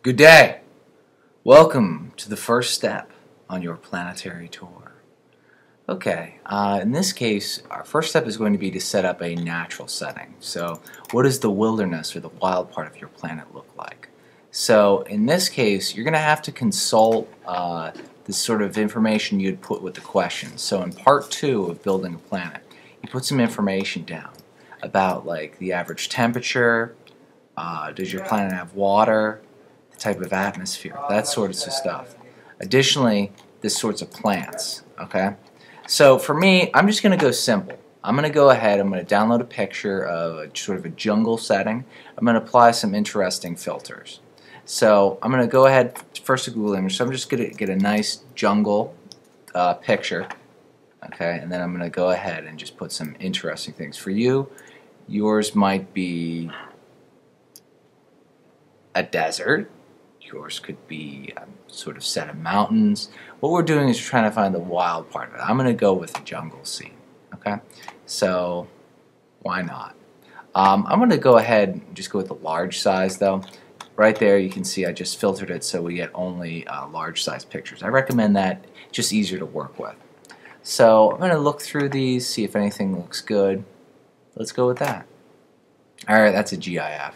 Good day. Welcome to the first step on your planetary tour. Okay, in this case, our first step is going to be to set up a natural setting. So, what does the wilderness or the wild part of your planet look like? So, in this case, you're going to have to consult the sort of information you'd put with the questions. So, in part 2 of building a planet, you put some information down about like the average temperature, does your planet have water, type of atmosphere, that sort of stuff. Additionally, this sorts of plants, okay? So for me, I'm just going to go simple. I'm going to go ahead, I'm going to download a picture of a sort of a jungle setting. I'm going to apply some interesting filters. So I'm going to go ahead, first to Google image, so I'm just going to get a nice jungle picture, okay? And then I'm going to go ahead and just put some interesting things. For you, yours might be a desert. Yours could be a sort of set of mountains. What we're doing is trying to find the wild part of it. I'm going to go with a jungle scene. Okay, so why not? I'm going to go ahead and just go with the large size though. Right there you can see I just filtered it so we get only large size pictures. I recommend that, just easier to work with. So I'm going to look through these, see if anything looks good. Let's go with that. Alright, that's a GIF.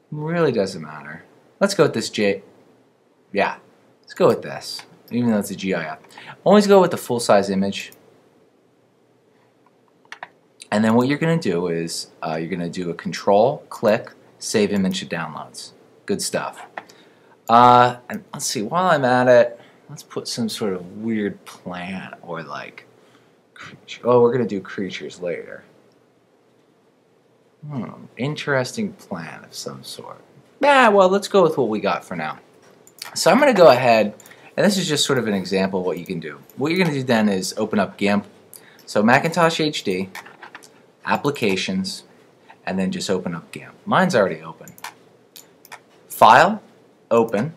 Really doesn't matter. Let's go with this Yeah, let's go with this, even though it's a GIF. Always go with the full-size image. And then what you're going to do is you're going to do a control, click, save image to downloads. Good stuff. And let's see, while I'm at it, let's put some sort of weird plant or like creature. Oh, we're going to do creatures later. Interesting plant of some sort. Well, let's go with what we got for now. So I'm going to go ahead, and this is just sort of an example of what you can do. What you're going to do then is open up GIMP. So Macintosh HD, Applications, and then just open up GIMP. Mine's already open. File, Open.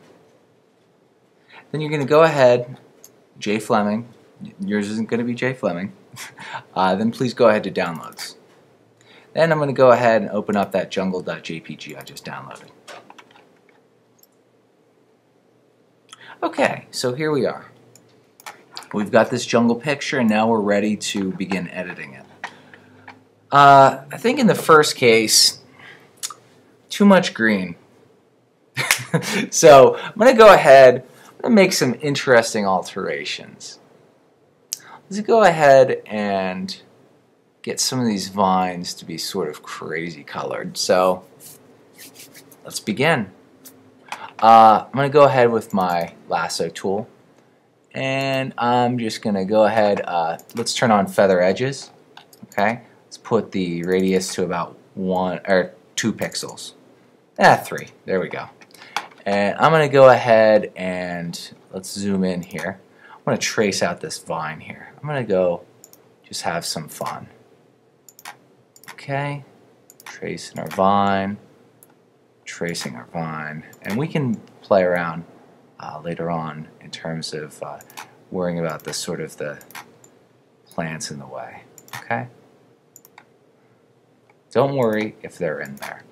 Then you're going to go ahead, J. Fleming. Yours isn't going to be J. Fleming. Then please go ahead to Downloads. Then I'm going to go ahead and open up that jungle.jpg I just downloaded. Okay, so here we are. We've got this jungle picture and now we're ready to begin editing it. I think in the first case, too much green. So I'm going to go ahead and make some interesting alterations. Let's go ahead and get some of these vines to be sort of crazy colored. So let's begin. I'm going to go ahead with my lasso tool and I'm just going to go ahead, let's turn on feather edges. Okay, let's put the radius to about 2 pixels. 3, there we go. And I'm going to go ahead and let's zoom in here. I'm going to trace out this vine here. I'm going to go just have some fun. Okay, tracing our vine, and we can play around later on in terms of worrying about the sort of the plants in the way. Okay, don't worry if they're in there.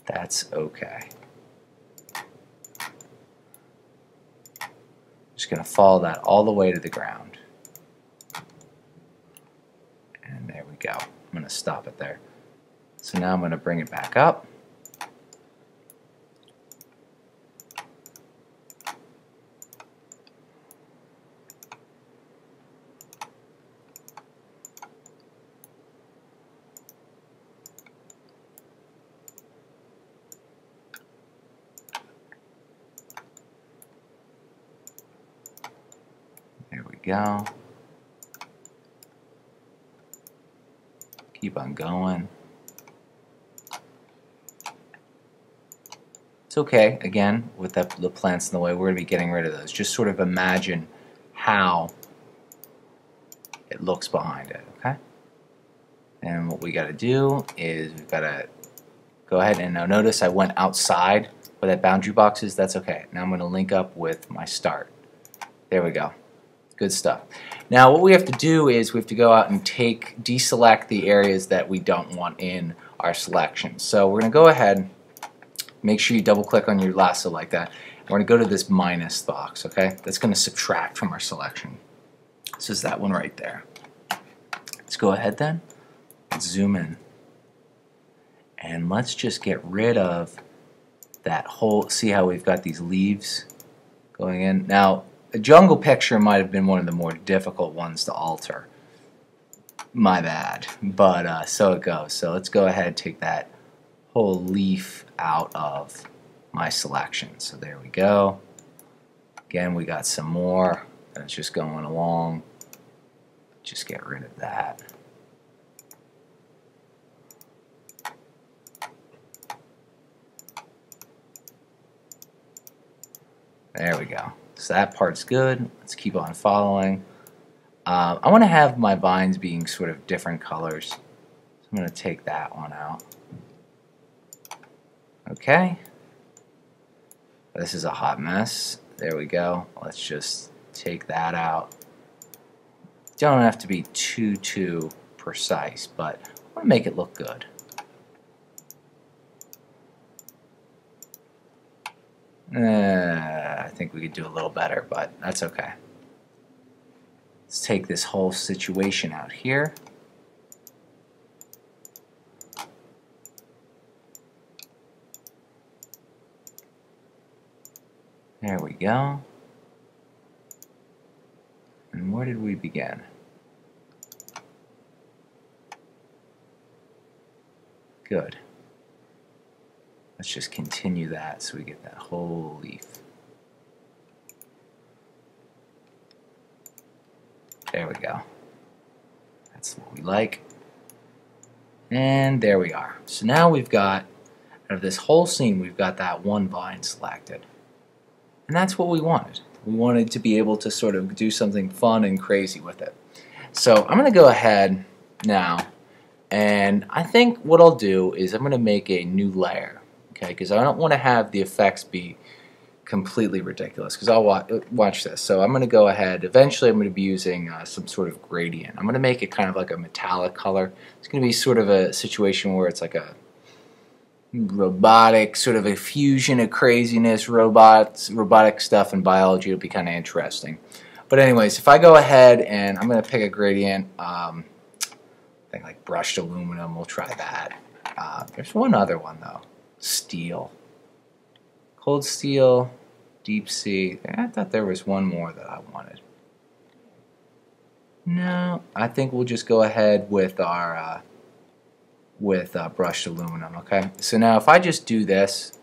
That's okay. Just going to follow that all the way to the ground, and there we go. I'm going to stop it there. So now I'm going to bring it back up. There we go. Keep on going. It's okay, again, with the plants in the way, we're going to be getting rid of those. Just sort of imagine how it looks behind it, okay? And what we got to do is we've got to go ahead and now notice I went outside where that boundary box is. That's okay. Now I'm going to link up with my start. There we go. Good stuff. Now what we have to do is we have to go out and deselect the areas that we don't want in our selection. So we're going to go ahead make sure you double click on your lasso like that. We're going to go to this minus box, okay? That's going to subtract from our selection. This is that one right there. Let's go ahead then, zoom in, and let's just get rid of that whole, see how we've got these leaves going in. Now, a jungle picture might have been one of the more difficult ones to alter. My bad, but so it goes. So let's go ahead and take that whole leaf out of my selection. So there we go. Again, we got some more, and it's just going along. Just get rid of that. There we go. So that part's good. Let's keep on following. I want to have my vines being sort of different colors. So I'm going to take that one out. Okay. This is a hot mess. There we go. Let's just take that out. Don't have to be too precise, but I want to make it look good. I think we could do a little better, but that's okay. Let's take this whole situation out here. There we go. And where did we begin? Good. Let's just continue that so we get that whole leaf. There we go. That's what we like. And there we are. So now we've got, out of this whole scene, we've got that one vine selected. And that's what we wanted. We wanted to be able to sort of do something fun and crazy with it. So I'm going to go ahead now, and I think what I'll do is I'm going to make a new layer, okay? Because I don't want to have the effects be completely ridiculous, because I'll watch this. So I'm going to go ahead, eventually I'm going to be using some sort of gradient. I'm going to make it kind of like a metallic color. It's going to be sort of a situation where it's like a robotic, sort of a fusion of craziness, robotic stuff in biology. It'll be kind of interesting. But anyways, if I go ahead and I'm going to pick a gradient, I think like brushed aluminum, we'll try that. There's one other one though, steel. Cold steel, deep sea. I thought there was one more that I wanted. No, I think we'll just go ahead with our brushed aluminum. Okay, so now if I just do this,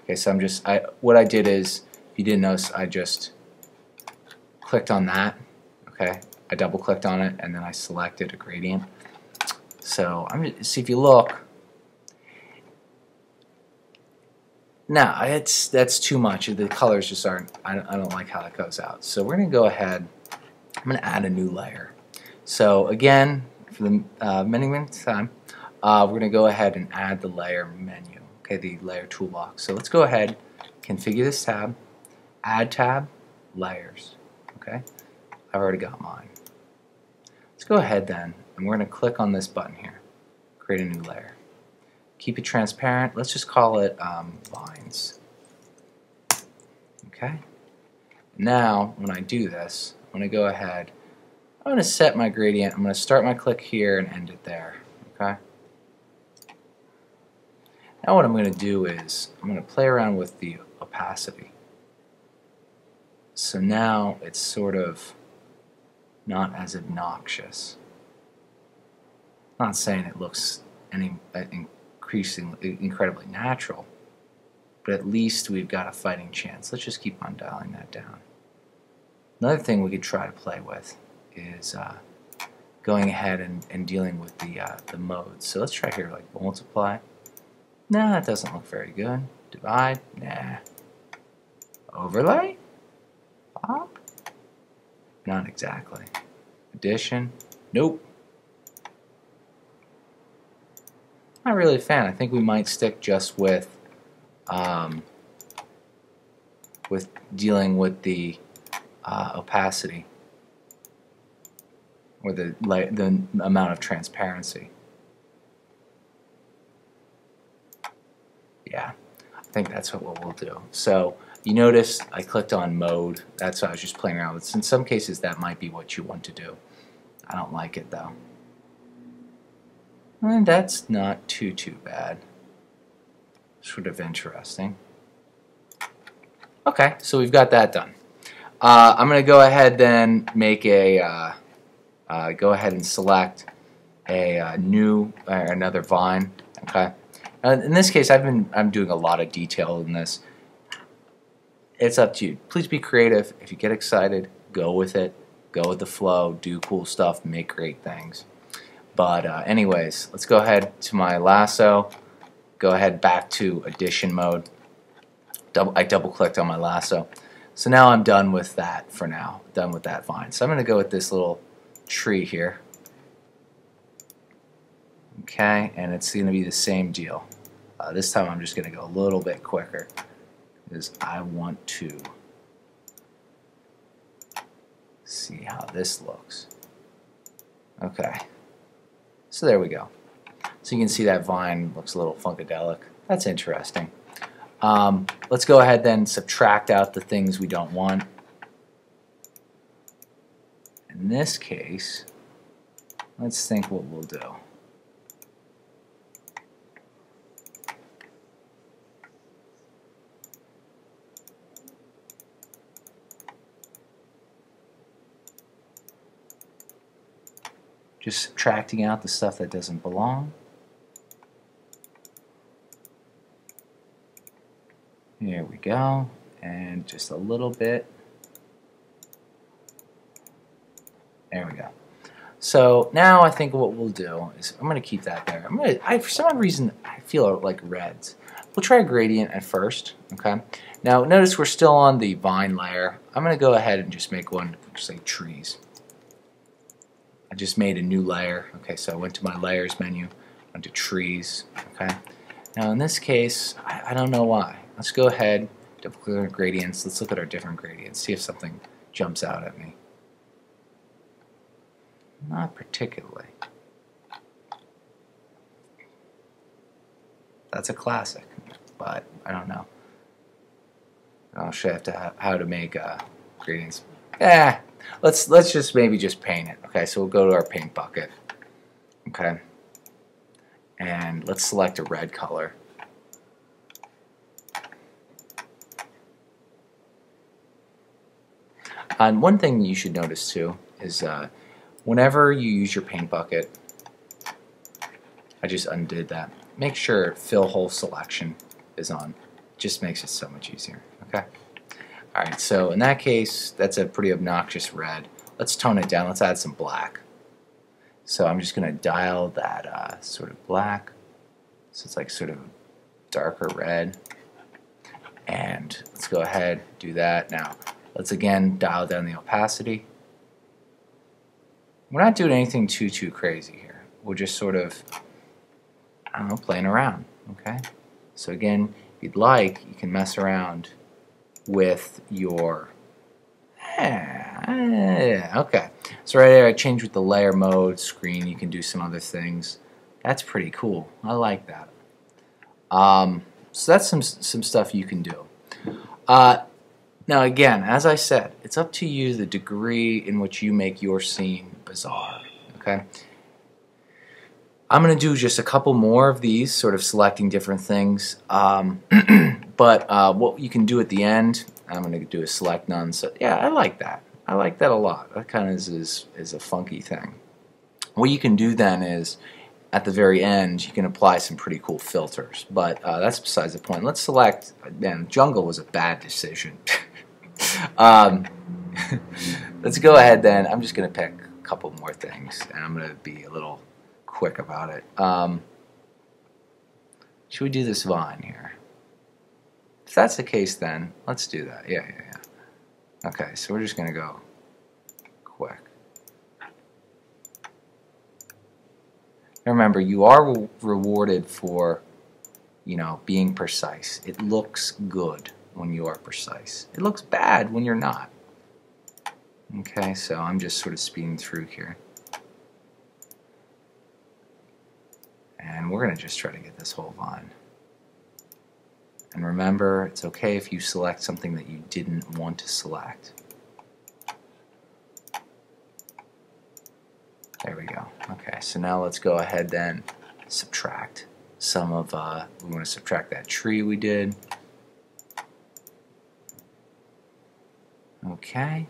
okay, so what I did is, if you didn't notice, I just clicked on that. Okay, I double clicked on it and then I selected a gradient. So see if you look. Now that's too much. The colors just aren't. I don't like how that goes out. So we're gonna go ahead. I'm gonna add a new layer. So again, for the many time, we're gonna go ahead and add the layer menu. Okay, the layer toolbox. So let's go ahead, configure this tab, add tab, layers. Okay, I've already got mine. Let's go ahead then, and we're gonna click on this button here, create a new layer. Keep it transparent. Let's just call it vines. Okay. Now, when I do this, I'm going to go ahead. I'm going to set my gradient. I'm going to start my click here and end it there. Okay. Now, what I'm going to do is I'm going to play around with the opacity. So now it's sort of not as obnoxious. I'm not saying it looks incredibly natural, but at least we've got a fighting chance. Let's just keep on dialing that down. Another thing we could try to play with is going ahead and dealing with the modes. So let's try here, like multiply. No, that doesn't look very good. Divide, nah. Overlay, pop, not exactly. Addition, nope. Not really a fan. I think we might stick just with dealing with the opacity or the amount of transparency. Yeah, I think that's what we'll do. So you notice I clicked on mode. That's what I was just playing around with. In some cases that might be what you want to do. I don't like it though. And that's not too bad. Sort of interesting. Okay, so we've got that done. I'm going to go ahead then make a go ahead and select a new another vine. Okay. In this case, I'm doing a lot of detail in this. It's up to you. Please be creative. If you get excited, go with it. Go with the flow. Do cool stuff. Make great things. But anyways, let's go ahead to my lasso. Go ahead back to addition mode. I double clicked on my lasso. So now I'm done with that for now. Done with that vine. So I'm going to go with this little tree here. Okay, and it's going to be the same deal. This time I'm just going to go a little bit quicker because I want to see how this looks. Okay, so there we go. So you can see that vine looks a little funkadelic. That's interesting. Let's go ahead then subtract out the things we don't want. In this case, let's think what we'll do. Just subtracting out the stuff that doesn't belong. Here we go, and just a little bit. There we go. So now I think what we'll do is I'm going to keep that there. For some reason I feel like reds. We'll try a gradient at first. Okay. Now notice we're still on the vine layer. I'm going to go ahead and just make one, say trees. I just made a new layer. Okay, so I went to my layers menu, went to trees. Okay. Now in this case, I don't know why. Let's go ahead, double click on gradients. Let's look at our different gradients. See if something jumps out at me. Not particularly. That's a classic, but I don't know. I'll show you how to make gradients. Let's just maybe just paint it. Okay, so we'll go to our paint bucket. Okay, and let's select a red color. And one thing you should notice too is whenever you use your paint bucket, I just undid that. Make sure fill hole selection is on. It just makes it so much easier. Okay. All right. So in that case, that's a pretty obnoxious red. Let's tone it down. Let's add some black. So I'm just going to dial that sort of black. So it's like sort of darker red. And let's go ahead and do that now. Let's again dial down the opacity. We're not doing anything too crazy here. We're just sort of, I don't know, playing around. Okay. So again, if you'd like, you can mess around with your. Okay. So right there, I changed with the layer mode screen. You can do some other things. That's pretty cool. I like that. So that's some stuff you can do. Now again, as I said, it's up to you the degree in which you make your scene bizarre. Okay. I'm going to do just a couple more of these, sort of selecting different things. But what you can do at the end, I'm going to do a select none. So yeah, I like that. I like that a lot. That kind of is a funky thing. What you can do then is, at the very end, you can apply some pretty cool filters. But that's besides the point. Let's select. Man, jungle was a bad decision. Let's go ahead then. I'm just going to pick a couple more things, and I'm going to be a little quick about it. Should we do this vine here? If that's the case, then let's do that. Yeah. Okay, so we're just going to go quick. Remember, you are rewarded for, being precise. It looks good when you are precise. It looks bad when you're not. Okay, so I'm just sort of speeding through here. And we're going to just try to get this whole vine. And remember, it's okay if you select something that you didn't want to select. There we go. Okay, so now let's go ahead then subtract some of, we want to subtract that tree we did. Okay.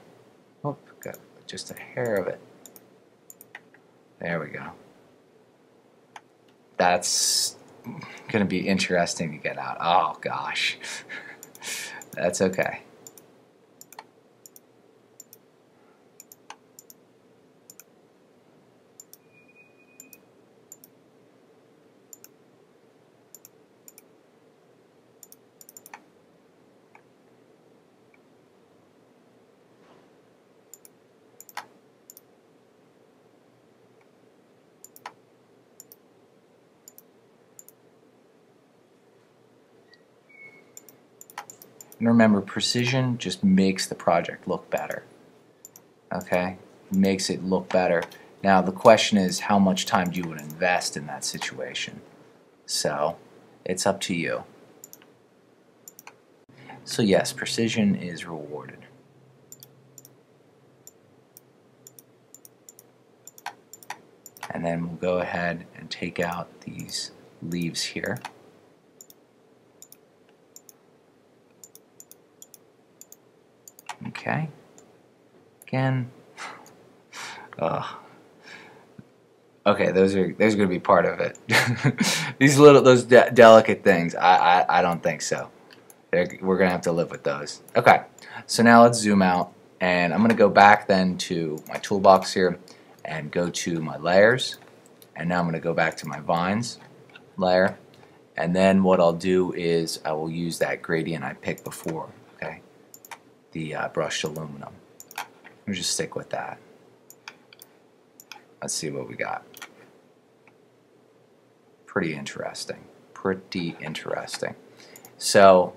Oh, got just a hair of it. There we go. That's going to be interesting to get out. Oh, gosh. That's okay. And remember, precision just makes the project look better. Okay? Makes it look better. Now the question is, how much time do you want to invest in that situation? So it's up to you. So yes, precision is rewarded. And then we'll go ahead and take out these leaves here. Okay. Again. Okay, those are going to be part of it. Those delicate things. I don't think so. We're going to have to live with those. Okay. So now let's zoom out, and I'm going to go back then to my toolbox here and go to my layers, and now I'm going to go back to my vines layer, and then what I'll do is I will use that gradient I picked before. Okay. The brushed aluminum. We'll just stick with that. Let's see what we got. Pretty interesting. Pretty interesting. So,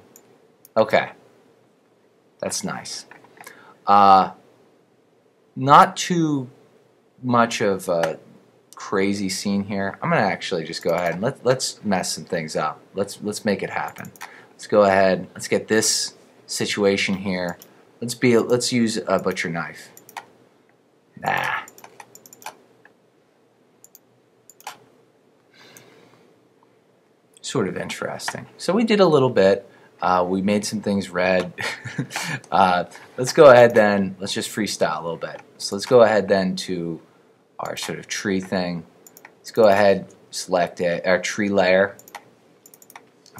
okay. That's nice. Not too much of a crazy scene here. I'm going to actually just go ahead and let's mess some things up. Let's make it happen. Let's go ahead. Let's get this situation here. Let's use a butcher knife. Nah. Sort of interesting. So we did a little bit. We made some things red. Let's go ahead then. Let's just freestyle a little bit. So let's go ahead then to our sort of tree thing. Let's go ahead, select our tree layer.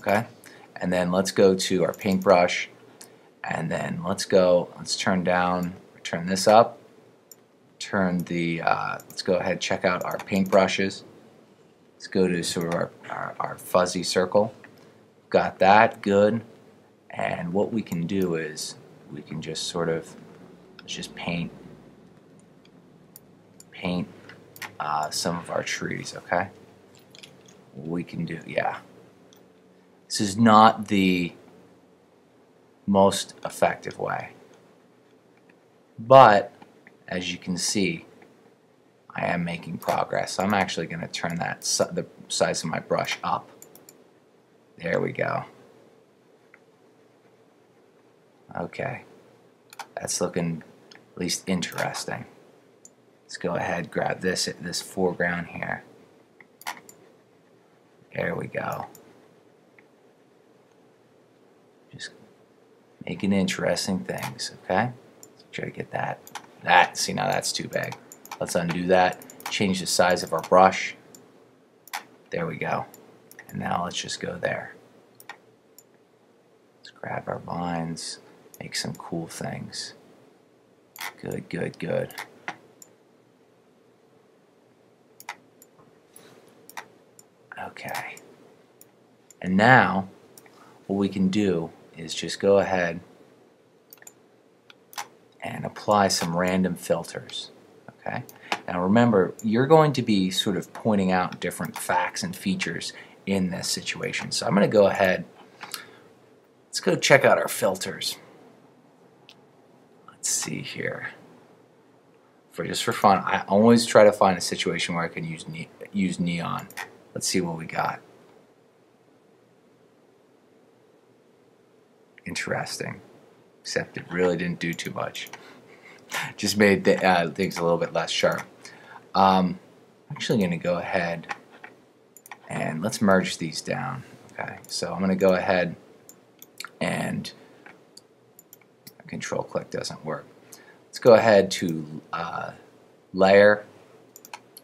Okay, and then let's go to our paintbrush. And then let's turn this up, let's go ahead and check out our paintbrushes. Let's go to sort of our fuzzy circle. Got that, good. And what we can do is we can just sort of, let's just paint some of our trees, okay? We can do, yeah. This is not the most effective way, but as you can see, I am making progress. So I'm actually going to turn the size of my brush up. There we go. Okay, that's looking at least interesting. Let's go ahead, grab this foreground here. There we go. Just making interesting things, okay? Let's try to get that. See, now that's too big. Let's undo that, change the size of our brush. There we go. And now let's just go there. Let's grab our vines, make some cool things. Good, good, good. Okay. And now, what we can do is just go ahead and apply some random filters. Okay. Now remember, you're going to be sort of pointing out different facts and features in this situation. So I'm going to go ahead. Let's go check out our filters. Let's see here. Just for fun, I always try to find a situation where I can use neon. Let's see what we got. interesting, except it really didn't do too much. Just made things a little bit less sharp. I'm actually going to go ahead and let's merge these down. Okay, so I'm going to go ahead and control click doesn't work. Let's go ahead to layer,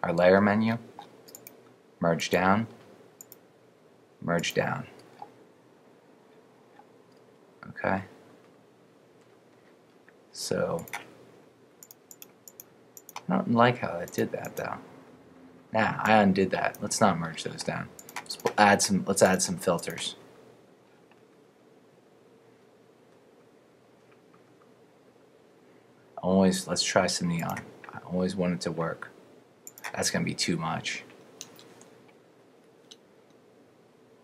our layer menu, merge down, merge down. Okay, so I don't like how I did that though. Nah, I undid that. Let's not merge those down. Let's add some filters. Let's try some neon. I always want it to work. That's gonna be too much.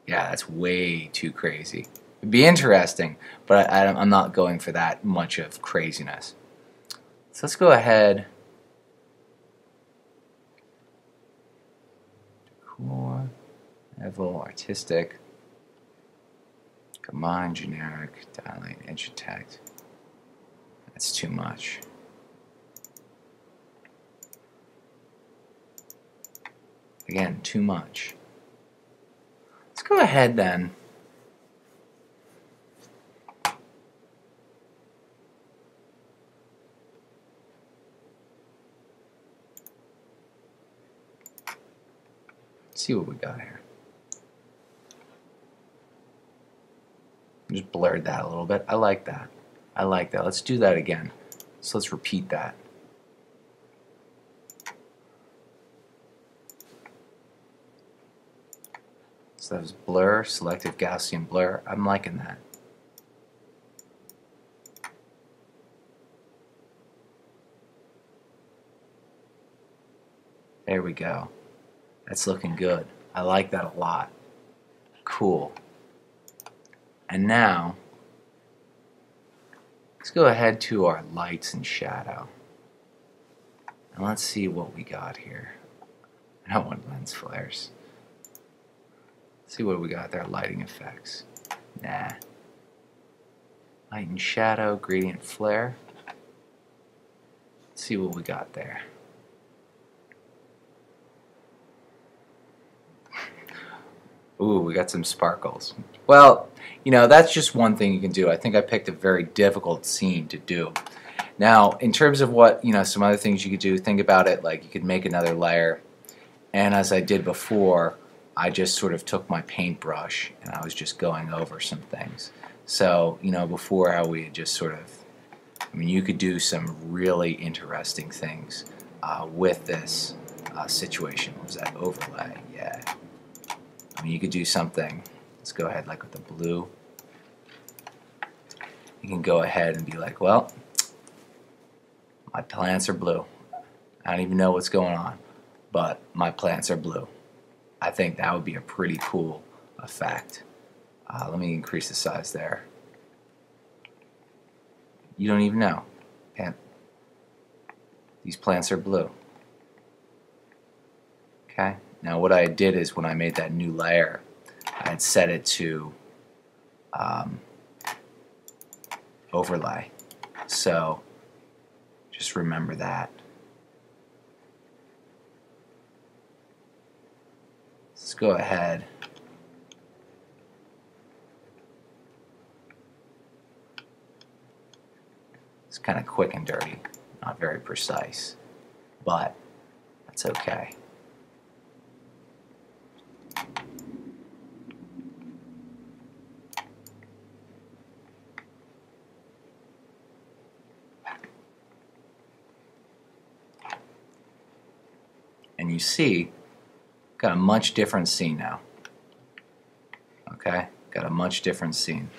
Yeah, that's way too crazy. It'd be interesting, but I'm not going for that much of craziness. So let's go ahead. Decor, level, artistic, combine, generic, dilate, edge detect. That's too much. Again, too much. Let's go ahead then. See what we got here. Just blurred that a little bit. I like that. I like that. Let's do that again. So let's repeat that. So that was blur, selective Gaussian blur. I'm liking that. There we go. That's looking good. I like that a lot. Cool. And now, let's go ahead to our lights and shadow. And let's see what we got here. I don't want lens flares. Let's see what we got there. Lighting effects. Nah. Light and shadow, gradient flare. Let's see what we got there. Ooh, we got some sparkles. Well, you know, that's just one thing you can do. I think I picked a very difficult scene to do. Now, in terms of what, you know, some other things you could do, think about it like you could make another layer. And as I did before, I just sort of took my paintbrush and I was just going over some things. So, you know, before how we had just sort of, I mean, you could do some really interesting things with this situation. What was that? Overlay, yeah. I mean, you could do something. Let's go ahead like with the blue. You can go ahead and be like, well, my plants are blue. I don't even know what's going on, but my plants are blue. I think that would be a pretty cool effect. Let me increase the size there. You don't even know. These plants are blue. Okay. Now what I did is when I made that new layer, I had set it to overlay. So just remember that. Let's go ahead. It's kind of quick and dirty, not very precise, but that's okay. And you see, got a much different scene now. Okay, got a much different scene.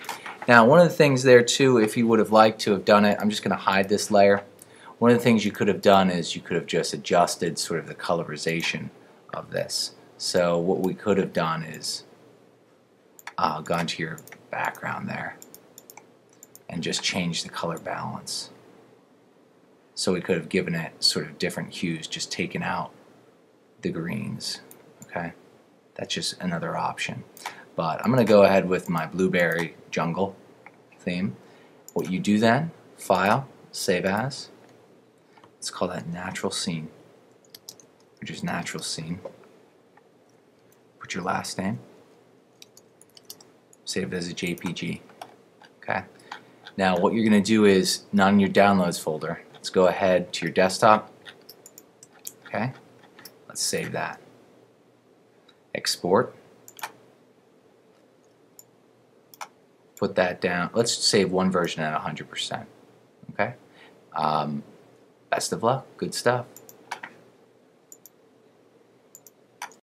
Now, one of the things there too, if you would have liked to have done it, I'm just going to hide this layer. One of the things you could have done is you could have just adjusted sort of the colorization of this. So what we could have done is gone to your background there and just changed the color balance. So we could have given it sort of different hues, just taken out the greens. Okay, that's just another option. But I'm going to go ahead with my blueberry jungle theme. What you do then, File, Save As. Let's call that Natural Scene, which is Natural Scene. Put your last name. Save it as a JPG. Okay. Now what you're going to do is, not in your Downloads folder, let's go ahead to your desktop. Okay. Let's save that. Export. Put that down. Let's save one version at 100%. Okay. Best of luck. Good stuff.